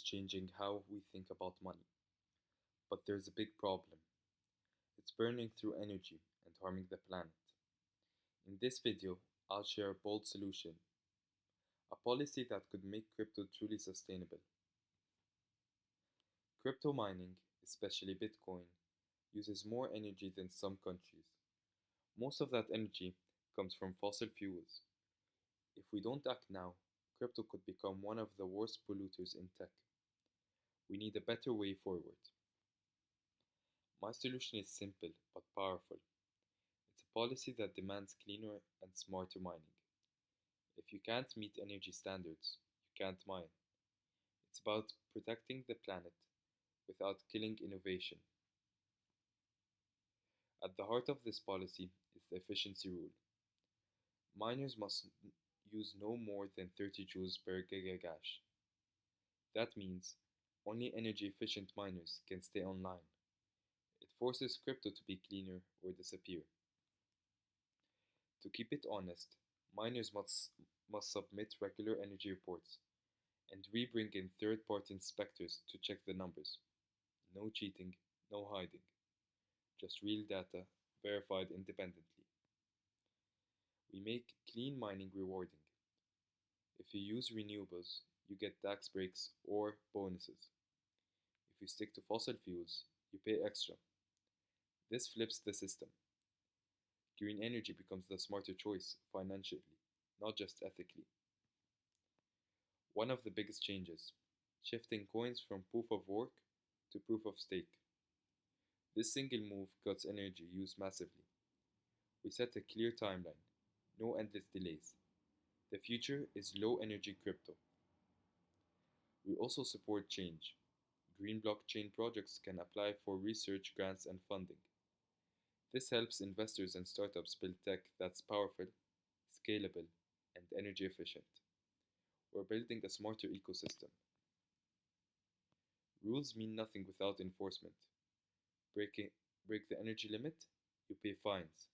changing how we think about money. But there's a big problem. It's burning through energy and harming the planet. In this video, I'll share a bold solution, a policy that could make crypto truly sustainable. Crypto mining, especially Bitcoin, uses more energy than some countries. Most of that energy comes from fossil fuels. If we don't act now, crypto could become one of the worst polluters in tech. We need a better way forward. My solution is simple but powerful. It's a policy that demands cleaner and smarter mining. If you can't meet energy standards, you can't mine. It's about protecting the planet without killing innovation. At the heart of this policy is the efficiency rule. Miners must use no more than 30 joules per gigahash. That means only energy efficient miners can stay online. It forces crypto to be cleaner or disappear. To keep it honest, miners must submit regular energy reports, and we bring in third party inspectors to check the numbers. No cheating, no hiding, just real data verified independently. We make clean mining rewarding. If you use renewables, you get tax breaks or bonuses. If you stick to fossil fuels, you pay extra. This flips the system. Green energy becomes the smarter choice financially, not just ethically. One of the biggest changes, shifting coins from proof of work to proof of stake. This single move cuts energy use massively. We set a clear timeline, no endless delays. The future is low energy crypto. We also support change. Green blockchain projects can apply for research grants and funding. This helps investors and startups build tech that's powerful, scalable, and energy efficient. We're building a smarter ecosystem. Rules mean nothing without enforcement. Breaking, break the energy limit, you pay fines,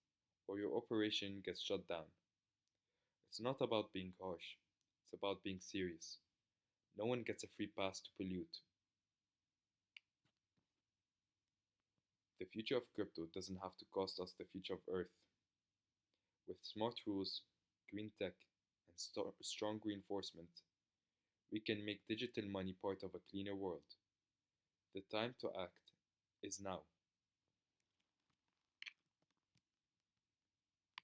or your operation gets shut down. It's not about being harsh, it's about being serious. No one gets a free pass to pollute. The future of crypto doesn't have to cost us the future of Earth. With smart rules, green tech, and strong reinforcement, we can make digital money part of a cleaner world. The time to act is now.